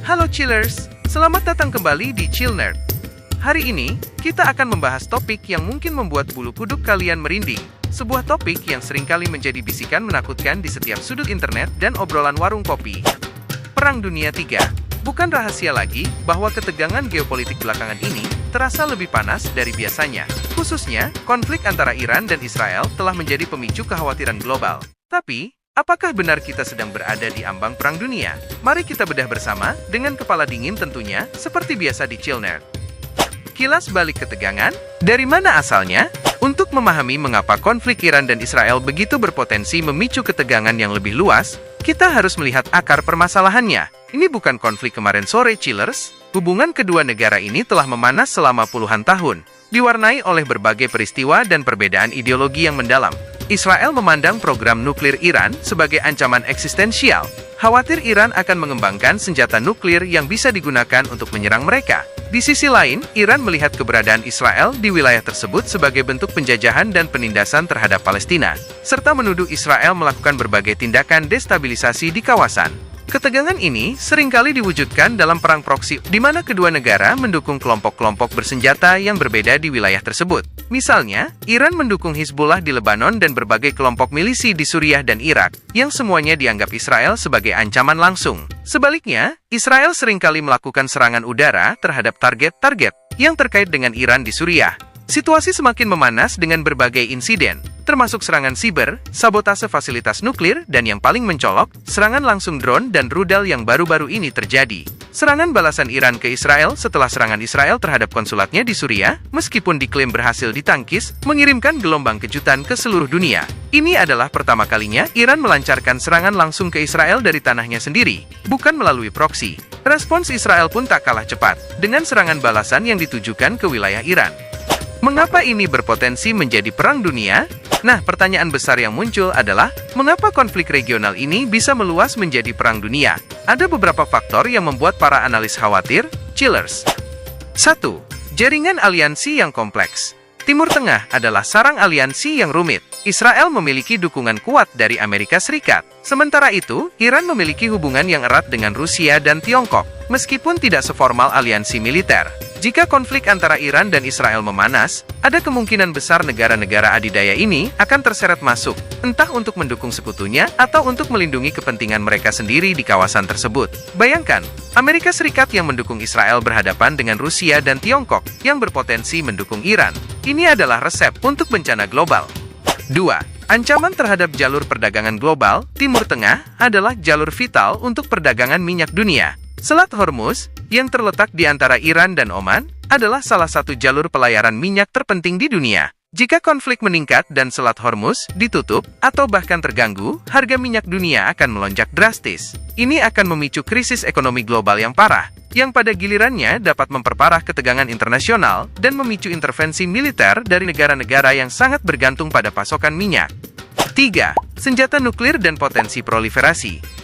Halo Chillers, selamat datang kembali di Chill Nerd. Hari ini, kita akan membahas topik yang mungkin membuat bulu kuduk kalian merinding. Sebuah topik yang seringkali menjadi bisikan menakutkan di setiap sudut internet dan obrolan warung kopi. Perang Dunia III. Bukan rahasia lagi bahwa ketegangan geopolitik belakangan ini terasa lebih panas dari biasanya. Khususnya, konflik antara Iran dan Israel telah menjadi pemicu kekhawatiran global. Tapi, apakah benar kita sedang berada di ambang perang dunia? Mari kita bedah bersama, dengan kepala dingin tentunya, seperti biasa di Chill Nerd. Kilas balik ketegangan, dari mana asalnya? Untuk memahami mengapa konflik Iran dan Israel begitu berpotensi memicu ketegangan yang lebih luas, kita harus melihat akar permasalahannya. Ini bukan konflik kemarin sore, Chillers. Hubungan kedua negara ini telah memanas selama puluhan tahun, diwarnai oleh berbagai peristiwa dan perbedaan ideologi yang mendalam. Israel memandang program nuklir Iran sebagai ancaman eksistensial. Khawatir Iran akan mengembangkan senjata nuklir yang bisa digunakan untuk menyerang mereka. Di sisi lain, Iran melihat keberadaan Israel di wilayah tersebut sebagai bentuk penjajahan dan penindasan terhadap Palestina, serta menuduh Israel melakukan berbagai tindakan destabilisasi di kawasan. Ketegangan ini seringkali diwujudkan dalam perang proksi, di mana kedua negara mendukung kelompok-kelompok bersenjata yang berbeda di wilayah tersebut. Misalnya, Iran mendukung Hizbullah di Lebanon dan berbagai kelompok milisi di Suriah dan Irak, yang semuanya dianggap Israel sebagai ancaman langsung. Sebaliknya, Israel seringkali melakukan serangan udara terhadap target-target yang terkait dengan Iran di Suriah. Situasi semakin memanas dengan berbagai insiden, termasuk serangan siber, sabotase fasilitas nuklir, dan yang paling mencolok, serangan langsung drone dan rudal yang baru-baru ini terjadi. Serangan balasan Iran ke Israel setelah serangan Israel terhadap konsulatnya di Suriah, meskipun diklaim berhasil ditangkis, mengirimkan gelombang kejutan ke seluruh dunia. Ini adalah pertama kalinya Iran melancarkan serangan langsung ke Israel dari tanahnya sendiri, bukan melalui proksi. Respons Israel pun tak kalah cepat, dengan serangan balasan yang ditujukan ke wilayah Iran. Mengapa ini berpotensi menjadi perang dunia? Nah, pertanyaan besar yang muncul adalah, mengapa konflik regional ini bisa meluas menjadi perang dunia? Ada beberapa faktor yang membuat para analis khawatir, Chillers. 1. Jaringan aliansi yang kompleks. Timur Tengah adalah sarang aliansi yang rumit. Israel memiliki dukungan kuat dari Amerika Serikat. Sementara itu, Iran memiliki hubungan yang erat dengan Rusia dan Tiongkok, meskipun tidak seformal aliansi militer. Jika konflik antara Iran dan Israel memanas, ada kemungkinan besar negara-negara adidaya ini akan terseret masuk, entah untuk mendukung sekutunya atau untuk melindungi kepentingan mereka sendiri di kawasan tersebut. Bayangkan, Amerika Serikat yang mendukung Israel berhadapan dengan Rusia dan Tiongkok yang berpotensi mendukung Iran. Ini adalah resep untuk bencana global. 2. Ancaman terhadap jalur perdagangan global. Timur Tengah adalah jalur vital untuk perdagangan minyak dunia. Selat Hormuz, yang terletak di antara Iran dan Oman, adalah salah satu jalur pelayaran minyak terpenting di dunia. Jika konflik meningkat dan Selat Hormuz ditutup atau bahkan terganggu, harga minyak dunia akan melonjak drastis. Ini akan memicu krisis ekonomi global yang parah, yang pada gilirannya dapat memperparah ketegangan internasional dan memicu intervensi militer dari negara-negara yang sangat bergantung pada pasokan minyak. 3. Senjata nuklir dan potensi proliferasi.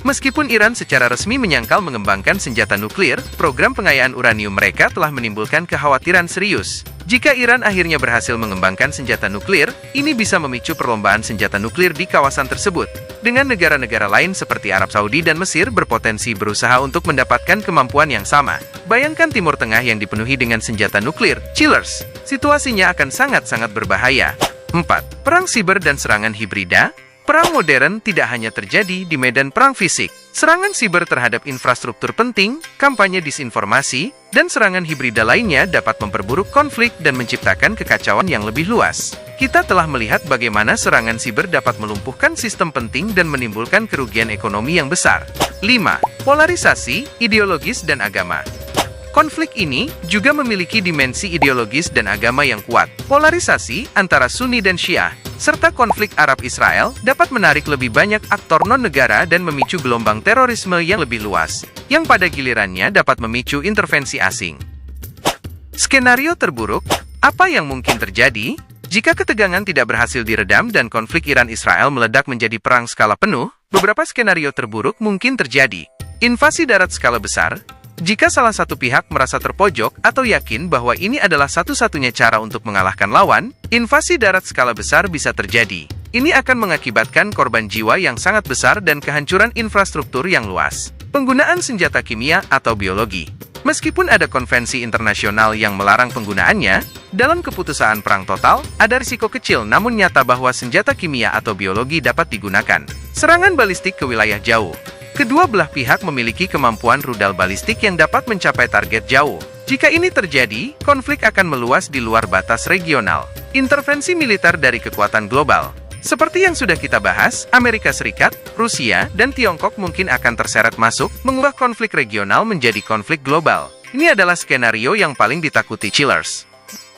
Meskipun Iran secara resmi menyangkal mengembangkan senjata nuklir, program pengayaan uranium mereka telah menimbulkan kekhawatiran serius. Jika Iran akhirnya berhasil mengembangkan senjata nuklir, ini bisa memicu perlombaan senjata nuklir di kawasan tersebut. Dengan negara-negara lain seperti Arab Saudi dan Mesir berpotensi berusaha untuk mendapatkan kemampuan yang sama. Bayangkan Timur Tengah yang dipenuhi dengan senjata nuklir, Chillers. Situasinya akan sangat-sangat berbahaya. 4. Perang siber dan serangan hibrida. Perang modern tidak hanya terjadi di medan perang fisik. Serangan siber terhadap infrastruktur penting, kampanye disinformasi, dan serangan hibrida lainnya dapat memperburuk konflik dan menciptakan kekacauan yang lebih luas. Kita telah melihat bagaimana serangan siber dapat melumpuhkan sistem penting dan menimbulkan kerugian ekonomi yang besar. 5. Polarisasi, ideologis dan agama. Konflik ini juga memiliki dimensi ideologis dan agama yang kuat. Polarisasi antara Sunni dan Syiah, serta konflik Arab-Israel dapat menarik lebih banyak aktor non-negara dan memicu gelombang terorisme yang lebih luas, yang pada gilirannya dapat memicu intervensi asing. Skenario terburuk, apa yang mungkin terjadi? Jika ketegangan tidak berhasil diredam dan konflik Iran-Israel meledak menjadi perang skala penuh, beberapa skenario terburuk mungkin terjadi. Invasi darat skala besar. Jika salah satu pihak merasa terpojok atau yakin bahwa ini adalah satu-satunya cara untuk mengalahkan lawan, invasi darat skala besar bisa terjadi. Ini akan mengakibatkan korban jiwa yang sangat besar dan kehancuran infrastruktur yang luas. Penggunaan senjata kimia atau biologi. Meskipun ada konvensi internasional yang melarang penggunaannya, dalam keputusan perang total, ada risiko kecil namun nyata bahwa senjata kimia atau biologi dapat digunakan. Serangan balistik ke wilayah jauh. Kedua belah pihak memiliki kemampuan rudal balistik yang dapat mencapai target jauh. Jika ini terjadi, konflik akan meluas di luar batas regional. Intervensi militer dari kekuatan global. Seperti yang sudah kita bahas, Amerika Serikat, Rusia, dan Tiongkok mungkin akan terseret masuk, mengubah konflik regional menjadi konflik global. Ini adalah skenario yang paling ditakuti chillers.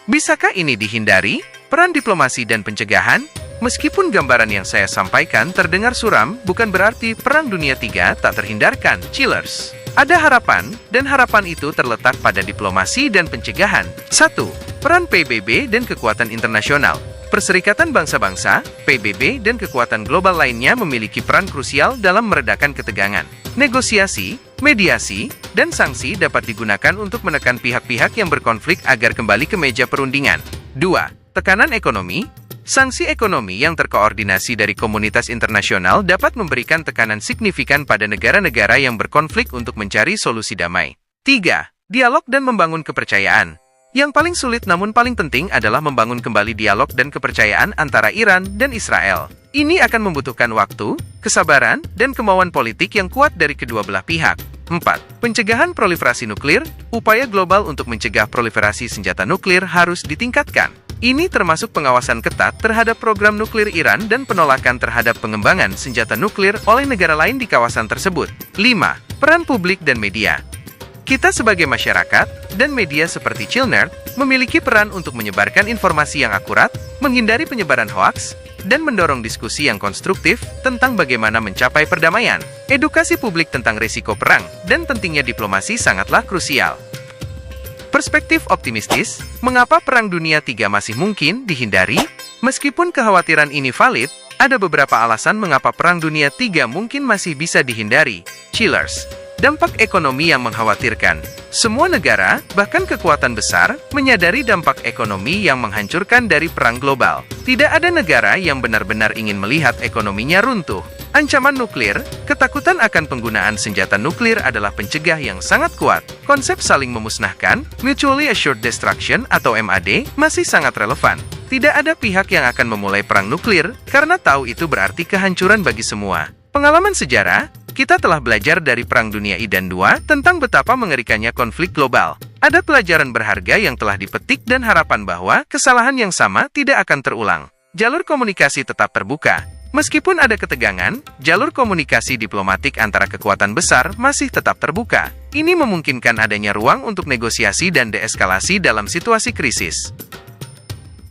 Bisakah ini dihindari? Peran diplomasi dan pencegahan? Meskipun gambaran yang saya sampaikan terdengar suram, bukan berarti Perang Dunia III tak terhindarkan, chillers. Ada harapan, dan harapan itu terletak pada diplomasi dan pencegahan. 1. Peran PBB dan kekuatan internasional. Perserikatan Bangsa-Bangsa, PBB, dan kekuatan global lainnya memiliki peran krusial dalam meredakan ketegangan. Negosiasi, mediasi, dan sanksi dapat digunakan untuk menekan pihak-pihak yang berkonflik agar kembali ke meja perundingan. 2. Tekanan ekonomi. Sanksi ekonomi yang terkoordinasi dari komunitas internasional dapat memberikan tekanan signifikan pada negara-negara yang berkonflik untuk mencari solusi damai. 3. Dialog dan membangun kepercayaan. Yang paling sulit namun paling penting adalah membangun kembali dialog dan kepercayaan antara Iran dan Israel. Ini akan membutuhkan waktu, kesabaran, dan kemauan politik yang kuat dari kedua belah pihak. 4. Pencegahan proliferasi nuklir. Upaya global untuk mencegah proliferasi senjata nuklir harus ditingkatkan. Ini termasuk pengawasan ketat terhadap program nuklir Iran dan penolakan terhadap pengembangan senjata nuklir oleh negara lain di kawasan tersebut. 5. Peran publik dan media. Kita sebagai masyarakat dan media seperti Chillnerd memiliki peran untuk menyebarkan informasi yang akurat, menghindari penyebaran hoaks, dan mendorong diskusi yang konstruktif tentang bagaimana mencapai perdamaian. Edukasi publik tentang risiko perang dan pentingnya diplomasi sangatlah krusial. Perspektif optimistis, mengapa Perang Dunia III masih mungkin dihindari? Meskipun kekhawatiran ini valid, ada beberapa alasan mengapa Perang Dunia III mungkin masih bisa dihindari. Chillers. Dampak ekonomi yang mengkhawatirkan. Semua negara, bahkan kekuatan besar, menyadari dampak ekonomi yang menghancurkan dari perang global. Tidak ada negara yang benar-benar ingin melihat ekonominya runtuh. Ancaman nuklir, ketakutan akan penggunaan senjata nuklir adalah pencegah yang sangat kuat. Konsep saling memusnahkan, Mutually Assured Destruction atau MAD, masih sangat relevan. Tidak ada pihak yang akan memulai perang nuklir, karena tahu itu berarti kehancuran bagi semua. Pengalaman sejarah, kita telah belajar dari Perang Dunia I dan II tentang betapa mengerikannya konflik global. Ada pelajaran berharga yang telah dipetik dan harapan bahwa kesalahan yang sama tidak akan terulang. Jalur komunikasi tetap terbuka. Meskipun ada ketegangan, jalur komunikasi diplomatik antara kekuatan besar masih tetap terbuka. Ini memungkinkan adanya ruang untuk negosiasi dan deeskalasi dalam situasi krisis.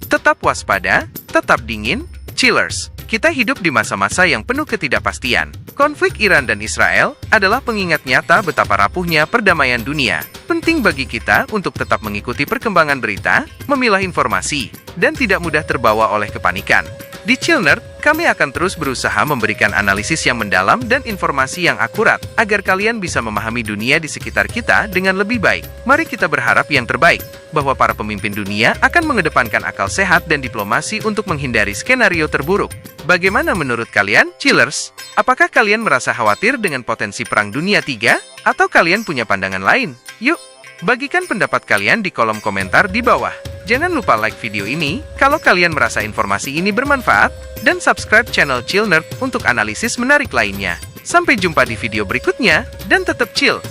Tetap waspada, tetap dingin, chillers. Kita hidup di masa-masa yang penuh ketidakpastian. Konflik Iran dan Israel adalah pengingat nyata betapa rapuhnya perdamaian dunia. Penting bagi kita untuk tetap mengikuti perkembangan berita, memilah informasi, dan tidak mudah terbawa oleh kepanikan. Di Chillnerd, kami akan terus berusaha memberikan analisis yang mendalam dan informasi yang akurat, agar kalian bisa memahami dunia di sekitar kita dengan lebih baik. Mari kita berharap yang terbaik, bahwa para pemimpin dunia akan mengedepankan akal sehat dan diplomasi untuk menghindari skenario terburuk. Bagaimana menurut kalian, Chillers? Apakah kalian merasa khawatir dengan potensi Perang Dunia III? Atau kalian punya pandangan lain? Yuk, bagikan pendapat kalian di kolom komentar di bawah. Jangan lupa like video ini kalau kalian merasa informasi ini bermanfaat, dan subscribe channel Chillnerd untuk analisis menarik lainnya. Sampai jumpa di video berikutnya, dan tetap chill!